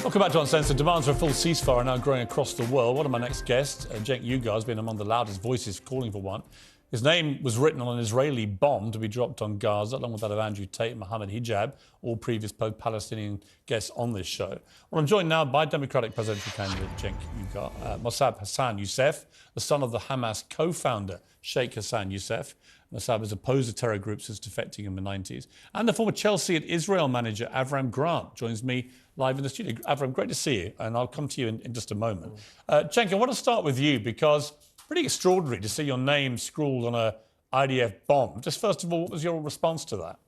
Welcome back to Uncensored. Demands for a full ceasefire are now growing across the world. One of my next guests, Jenk Uighur, has been among the loudest voices calling for one. His name was written on an Israeli bomb to be dropped on Gaza, along with that of Andrew Tate and Mohammed Hijab, all previous Palestinian guests on this show. Well, I'm joined now by Democratic presidential candidate Jenk Uighur, Musab Hасан Yussef, the son of the Hamas co-founder Sheikh Hassan Youssef. Musab has opposed the terror group since defecting in the 90s. And the former Chelsea and Israel manager Avram Grant joins me live in the studio. Avram, great to see you, and I'll come to you in just a moment. Jenk, I want to start with you because pretty extraordinary to see your name scrawled on a IDF bomb. Just first of all, what was your response to that?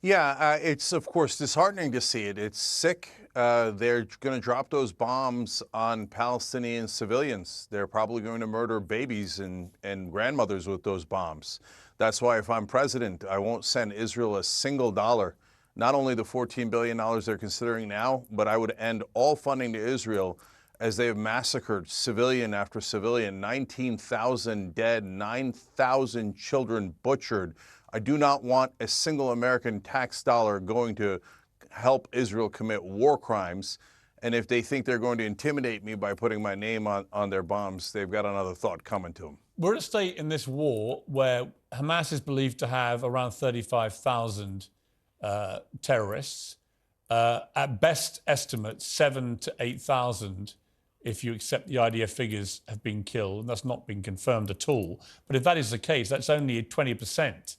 Yeah, it's of course disheartening to see it. It's sick. They're going to drop those bombs on Palestinian civilians. They're probably going to murder babies and grandmothers with those bombs. That's why if I'm president, I won't send Israel a single dollar. Not only the $14 billion they're considering now, but I would end all funding to Israel as they have massacred civilian after civilian, 19,000 dead, 9,000 children butchered. I do not want a single American tax dollar going to help Israel commit war crimes. And if they think they're going to intimidate me by putting my name on their bombs, they've got another thought coming to them. We're at a state in this war where Hamas is believed to have around 35,000 terrorists. At best estimates, 7,000 to 8,000, if you accept the IDF figures, have been killed, and that's not been confirmed at all. But if that is the case, that's only 20%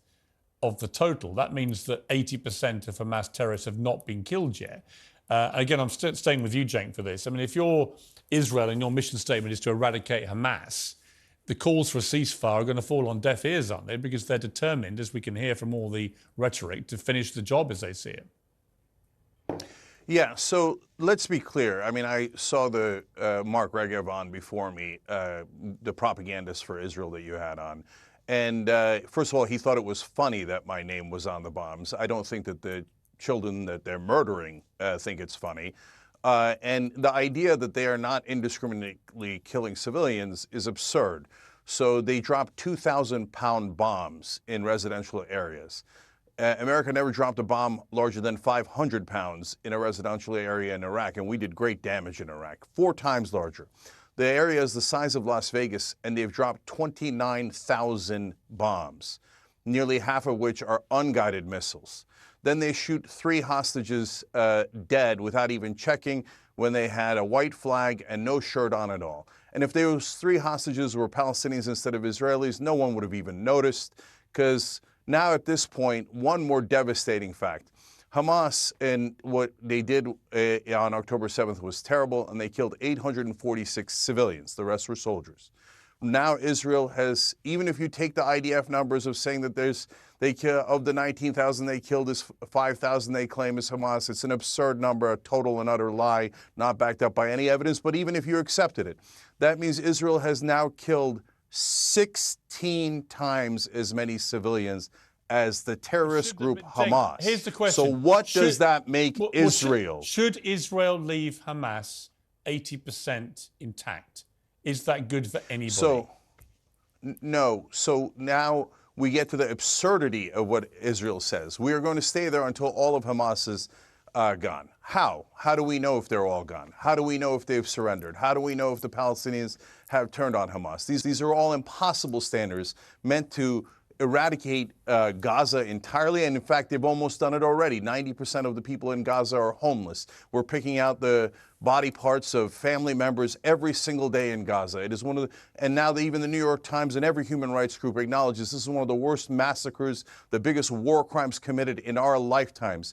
of the total. That means that 80% of Hamas terrorists have not been killed yet. Again, I'm staying with you, Jenk, for this. I mean, if you're Israel and your mission statement is to eradicate Hamas, the calls for a ceasefire are going to fall on deaf ears, aren't they? Because they're determined, as we can hear from all the rhetoric, to finish the job as they see it. Yeah, so let's be clear. I mean, I saw the Mark Regev on before me, the propagandist for Israel that you had on. And first of all, he thought it was funny that my name was on the bombs. I don't think that the children that they're murdering think it's funny. And the idea that they are not indiscriminately killing civilians is absurd. So they dropped 2,000-pound bombs in residential areas. America never dropped a bomb larger than 500 pounds in a residential area in Iraq, and we did great damage in Iraq, 4 times larger. The area is the size of Las Vegas, and they've dropped 29,000 bombs, nearly half of which are unguided missiles. Then they shoot 3 hostages dead without even checking when they had a white flag and no shirt on at all. And if those 3 hostages were Palestinians instead of Israelis, no one would have even noticed, because now at this point, one more devastating fact. Hamas and what they did on October 7th was terrible, and they killed 846 civilians. The rest were soldiers. Now Israel has, even if you take the IDF numbers of saying that of the 19,000 they killed, is 5,000 they claim is Hamas. It's an absurd number, a total and utter lie, not backed up by any evidence. But even if you accepted it, that means Israel has now killed 16 times as many civilians as the terrorist group Hamas. Here's the question. So what does that make Israel? Should Israel leave Hamas 80% intact? Is that good for anybody? So, no. So now we get to the absurdity of what Israel says. We are going to stay there until all of Hamas is gone. How? How do we know if they're all gone? How do we know if they've surrendered? How do we know if the Palestinians have turned on Hamas? These are all impossible standards meant to eradicate Gaza entirely, and in fact, they've almost done it already. 90% of the people in Gaza are homeless. We're picking out the body parts of family members every single day in Gaza. It is one of the, and now even the New York Times and every human rights group acknowledges this is one of the worst massacres, the biggest war crimes committed in our lifetimes.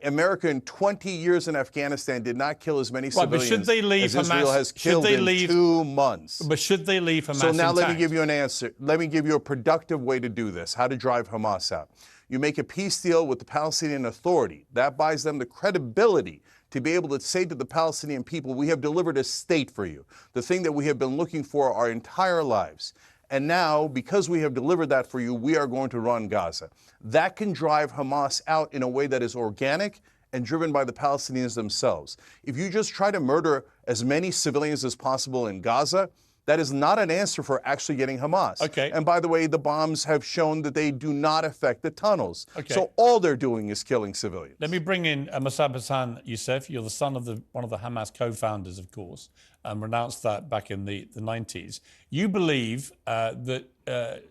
America in 20 years in Afghanistan did not kill as many civilians should they leave as Israel Hamas, has killed in 2 months. But should they leave Hamas So now intact? let me give you an answer. Let me give you a productive way to do this, how to drive Hamas out. You make a peace deal with the Palestinian Authority. That buys them the credibility to be able to say to the Palestinian people, we have delivered a state for you, the thing that we have been looking for our entire lives. And now, because we have delivered that for you, we are going to run Gaza. That can drive Hamas out in a way that is organic and driven by the Palestinians themselves. If you just try to murder as many civilians as possible in Gaza, That is not an answer for actually getting Hamas. Okay. And by the way, the bombs have shown that they do not affect the tunnels. Okay. So all they're doing is killing civilians. Let me bring in Musab Hussain Youssef. You're the son of one of the Hamas co-founders, of course, and renounced that back in the 90s. You believe that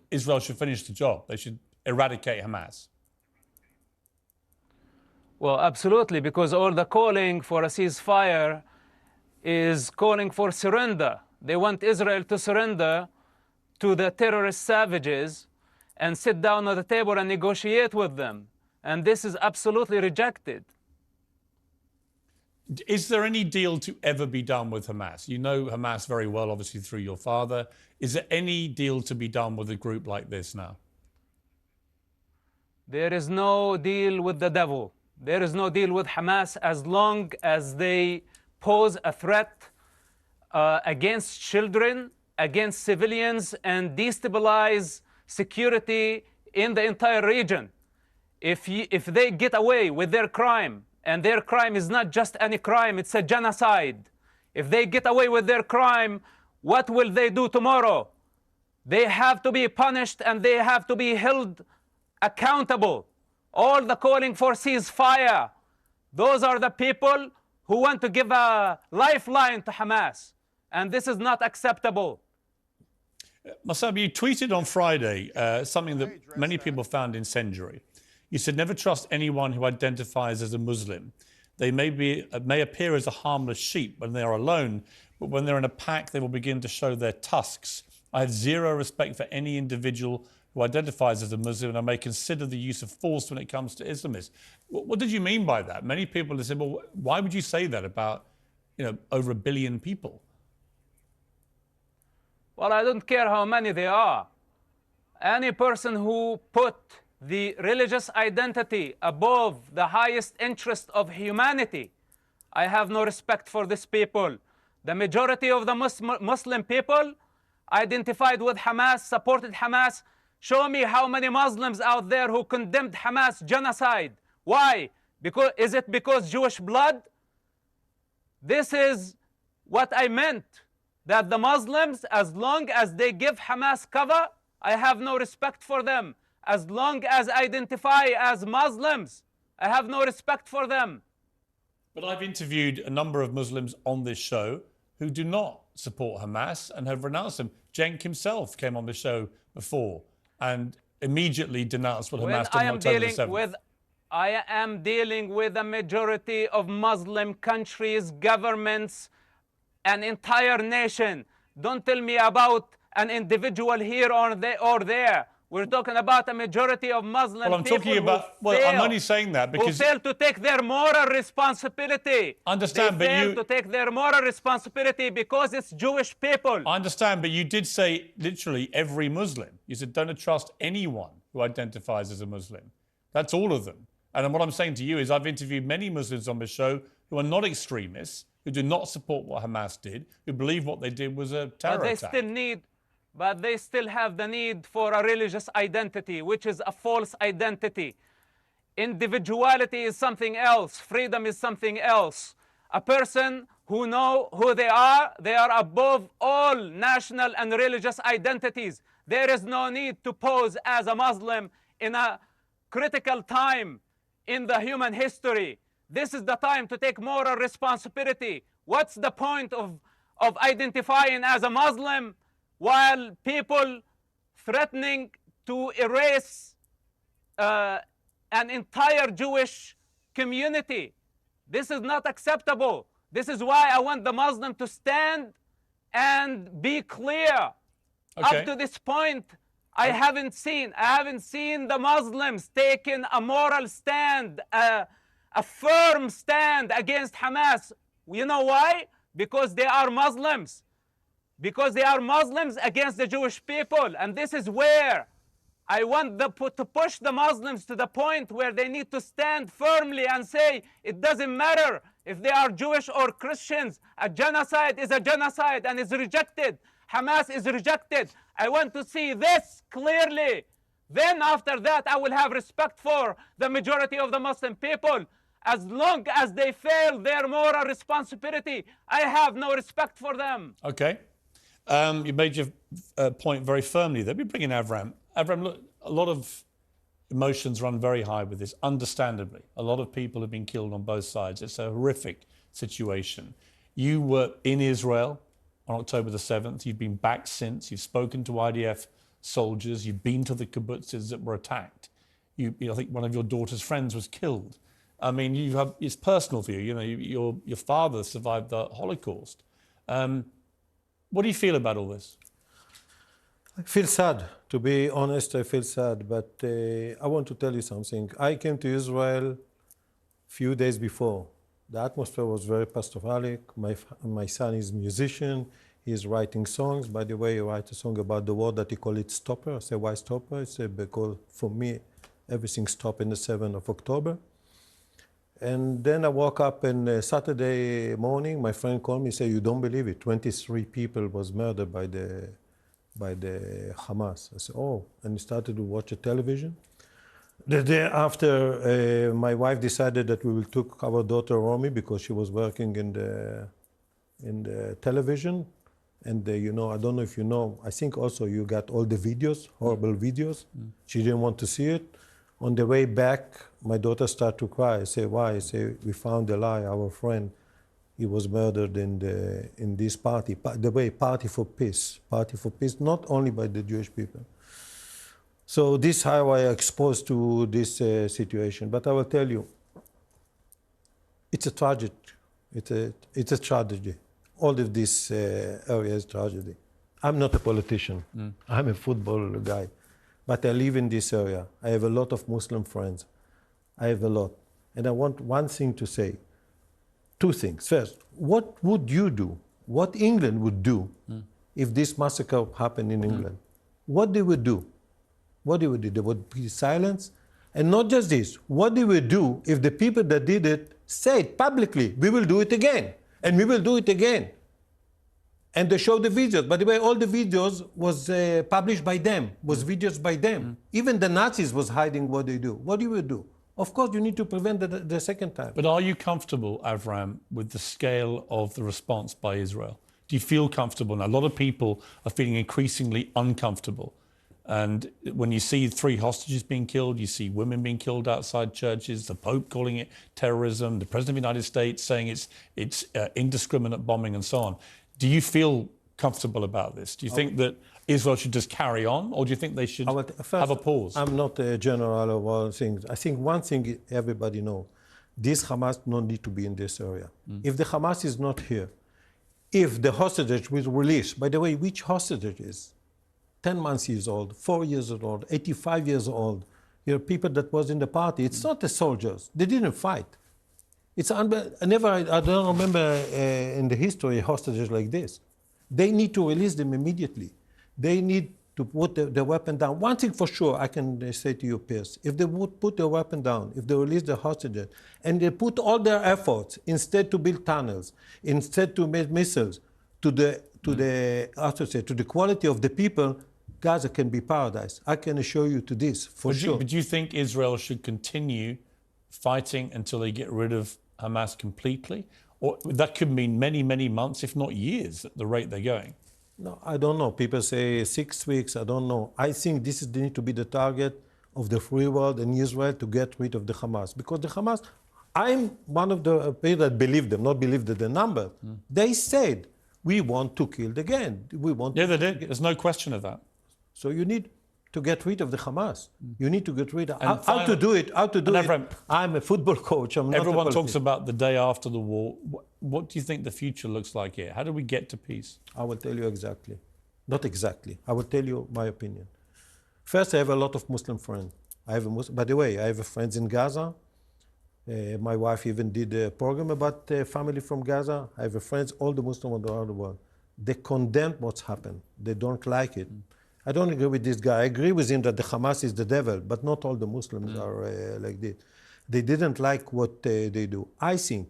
Israel should finish the job. They should eradicate Hamas. Well, absolutely, because all the calling for a ceasefire is calling for surrender. They want Israel to surrender to the terrorist savages and sit down at the table and negotiate with them. And this is absolutely rejected. Is there any deal to ever be done with Hamas? You know Hamas very well, obviously, through your father. Is there any deal to be done with a group like this now? There is no deal with the devil. There is no deal with Hamas as long as they pose a threat against children, against civilians, and destabilize security in the entire region. If they get away with their crime, and their crime is not just any crime, it's a genocide. If they get away with their crime, what will they do tomorrow? They have to be punished and they have to be held accountable. All the calling for ceasefire, those are the people who want to give a lifeline to Hamas. And this is not acceptable. Musab, you tweeted on Friday something that many people found incendiary. You said, never trust anyone who identifies as a Muslim. They may appear as a harmless sheep when they are alone, but when they're in a pack, they will begin to show their tusks. I have zero respect for any individual who identifies as a Muslim, and I may consider the use of force when it comes to Islamists. What did you mean by that? Many people have said, well, why would you say that about, over 1 billion people? Well, I don't care how many they are. Any person who put the religious identity above the highest interest of humanity, I have no respect for these people. The majority of the Muslim people identified with Hamas, supported Hamas. Show me how many Muslims out there who condemned Hamas genocide. Why? Is it because Jewish blood? This is what I meant, that the Muslims, as long as they give Hamas cover, I have no respect for them. As long as I identify as Muslims, I have no respect for them. But I've interviewed a number of Muslims on this show who do not support Hamas and have renounced them. Cenk himself came on the show before and immediately denounced what Hamas did on October the 7th. I am dealing with a majority of Muslim countries, governments, an entire nation. Don't tell me about an individual here or there. We're talking about a majority of Muslim people I'm only saying that because who fail to take their moral responsibility. Understand, they fail to take their moral responsibility because it's Jewish people. I understand, but you did say literally every Muslim. You said don't trust anyone who identifies as a Muslim. That's all of them. And what I'm saying to you is I've interviewed many Muslims on the show who are not extremists, who do not support what Hamas did, who believe what they did was a terror attack. But they still have the need for a religious identity, which is a false identity. Individuality is something else. Freedom is something else. A person who knows who they are above all national and religious identities. There is no need to pose as a Muslim in a critical time in the human history. This is the time to take moral responsibility. What's the point of identifying as a Muslim while people threatening to erase an entire Jewish community? This is not acceptable. This is why I want the Muslim to stand and be clear. Okay. Up to this point, I haven't seen the Muslims taking a moral stand, a firm stand against Hamas. You know why? Because they are Muslims. Because they are Muslims against the Jewish people. And this is where I want to push the Muslims to the point where they need to stand firmly and say, it doesn't matter if they are Jewish or Christians. A genocide is a genocide and is rejected. Hamas is rejected. I want to see this clearly. Then after that, I will have respect for the majority of the Muslim people. As long as they fail their moral responsibility, I have no respect for them. Okay. You made your point very firmly there. We bring in Avram. Avram, look, a lot of emotions run very high with this, understandably. A lot of people have been killed on both sides. It's a horrific situation. You were in Israel on October the 7th. You've been back since. You've spoken to IDF soldiers. You've been to the kibbutzes that were attacked. I think one of your daughter's friends was killed. I mean, it's personal for you. You know, your father survived the Holocaust. What do you feel about all this? I feel sad. To be honest, I feel sad. But I want to tell you something. I came to Israel a few days before. The atmosphere was very pastoral. My son is a musician. He's writing songs. By the way, he writes a song about the war that he called it Stopper. I say, why Stopper? I say, because for me, everything stopped on the 7th of October. And then I woke up on Saturday morning. My friend called me and said, you don't believe it. 23 people was murdered by the Hamas. I said, oh. And he started to watch the television. The day after, my wife decided that we will take our daughter Romy because she was working in the television. And you know, I don't know if you know, I think also you got all the videos, horrible videos. She didn't want to see it. On the way back, my daughter started to cry. I say, why? I say, we found a lie. Our friend, he was murdered in this party. The way, party for peace, not only by the Jewish people. So this is how I exposed to this situation. But I will tell you, it's a tragedy. It's a tragedy. All of this area is tragedy. I'm not a politician. I'm a football guy. But I live in this area. I have a lot of Muslim friends. I have a lot. And I want one thing to say. Two things. First, what would you do? What England would do if this massacre happened in England? What they would do? What they would do? There would be silence. And not just this. What they would do if the people that did it said publicly, we will do it again. And we will do it again. And they showed the videos. By the way, all the videos was published by them, was videos by them. Even the Nazis was hiding what they do. What do you do? Of course, you need to prevent the second time. But are you comfortable, Avram, with the scale of the response by Israel? Do you feel comfortable now? A lot of people are feeling increasingly uncomfortable. And when you see 3 hostages being killed, you see women being killed outside churches, the Pope calling it terrorism, the President of the United States saying it's indiscriminate bombing and so on. Do you feel comfortable about this? Do you think that Israel should just carry on, or do you think they should have a pause? I'm not a general of all things. I think one thing everybody knows, this Hamas don't need to be in this area. If the Hamas is not here, if the hostage was released, by the way, which hostages? 10 months old, 4 years old, 85 years old. There are people that was in the party. It's not the soldiers. They didn't fight. It's I don't remember in the history hostages like this. They need to release them immediately. They need to put the weapon down. One thing for sure I can say to you, Pирс, if they would put the weapon down, if they release the hostages, and they put all their efforts instead to build tunnels, instead to make missiles, to the quality of the people, Gaza can be paradise. I can assure you to this, for sure. But do you think Israel should continue fighting until they get rid of Hamas completely? Or that could mean many, many months, if not years, at the rate they're going. No, I don't know. People say 6 weeks. I don't know. I think this is need to be the target of the free world and Israel to get rid of the Hamas. Because the Hamas, I'm one of the people that believe them, not believe that the number. They said, we want to kill again. We want. Yeah, they did. There's no question of that. So you need to get rid of the Hamas. You need to get rid of how to do it. I'm a football coach. Everyone talks about the day after the war. What do you think the future looks like here? How do we get to peace? I will tell you exactly. Not exactly. I will tell you my opinion. First, I have a lot of Muslim friends. By the way, I have friends in Gaza. My wife even did a program about family from Gaza. I have friends, all the Muslims around the world. They condemn what's happened. They don't like it. I don't agree with this guy. I agree with him that the Hamas is the devil, but not all the Muslims are like this. They didn't like what they do. I think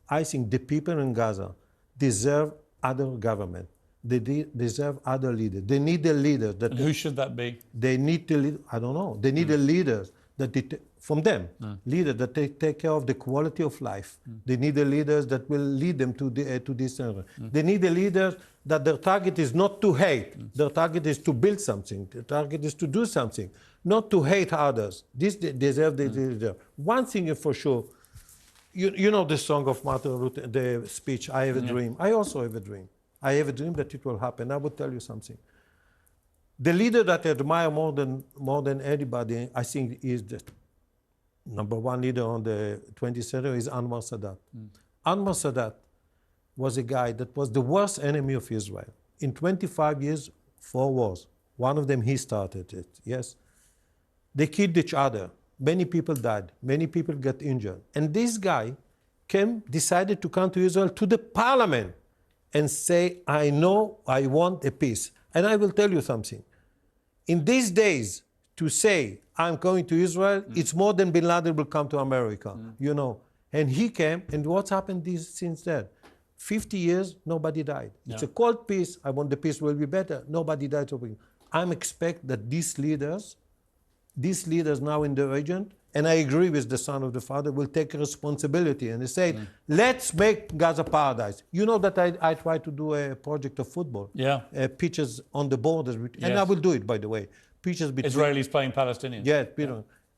the people in Gaza deserve other government. They deserve other leaders. They need a leader. And who should that be? They need to lead. I don't know. They need a leader that from them, leaders that take care of the quality of life. They need the leaders that will lead them to this. They need the leaders that their target is not to hate. Their target is to build something. Their target is to do something, not to hate others. This deserve the leader. One thing is for sure. You know the song of Martin Luther, the speech, I have a dream. I also have a dream. I have a dream that it will happen. I will tell you something. The leader that I admire more than anybody, I think, is the number one leader on the 20th century is Anwar Sadat. Anwar Sadat was a guy that was the worst enemy of Israel. In 25 years, 4 wars. One of them, he started it, yes. They killed each other. Many people died. Many people got injured. And this guy decided to come to Israel, to the parliament, and say, I know I want a peace. And I will tell you something. In these days, to say, I'm going to Israel, it's more than Bin Laden will come to America, you know. And he came, and what's happened since then? 50 years, nobody died. Yeah. It's a cold peace. I want the peace will be better. Nobody died. I expect that these leaders now in the region, and I agree with the son of the father, will take responsibility and they say, let's make Gaza paradise. You know that I try to do a project of football. Yeah. Pitches on the borders. And I will do it, by the way. Pitches between Israelis playing Palestinians. Yeah,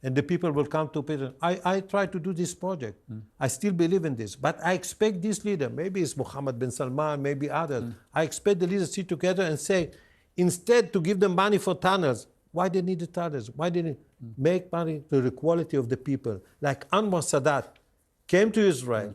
and the people will come to Peter. I try to do this project. I still believe in this. But I expect this leader, maybe it's Mohammed bin Salman, maybe others. I expect the leaders to sit together and say, instead to give them money for tunnels, why they need the tunnels? Why they need make money to the quality of the people? Like Anwar Sadat came to Israel,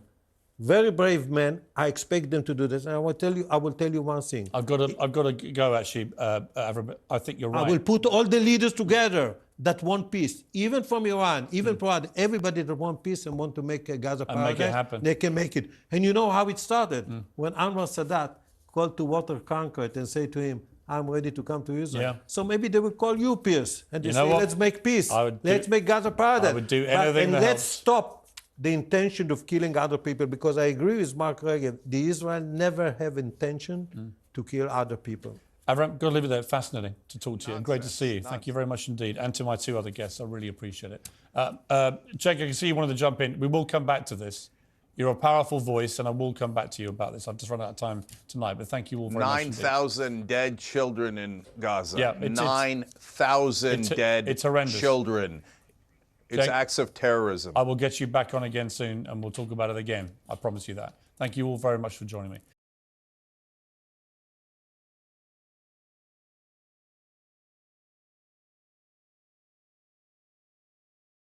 very brave man. I expect them to do this. And I will tell you one thing. I've got to go actually. I think you're right. I will put all the leaders together that want peace, even from Iran, even from everybody that want peace and want to make a Gaza paradise. And make it happen. They can make it. And you know how it started? When Anwar Sadat called to Walter Cronkite and said to him, I'm ready to come to Israel. Yeah. So maybe they will call you Pires and they say, let's make peace. Let's make Gaza paradise. I would do anything and let's stop the intention of killing other people, because I agree with Mark Regev. The Israel never have intention to kill other people. Avram, got to leave it there. Fascinating to talk to you. And great to see you. Thank you very much indeed. And to my 2 other guests, I really appreciate it. Jake, I can see you wanted to jump in. We will come back to this. You're a powerful voice, and I will come back to you about this. I've just run out of time tonight, but thank you all very much. 9,000 dead children in Gaza. Yeah, 9,000 dead children. It's acts of terrorism. I will get you back on again soon, and we'll talk about it again. I promise you that. Thank you all very much for joining me.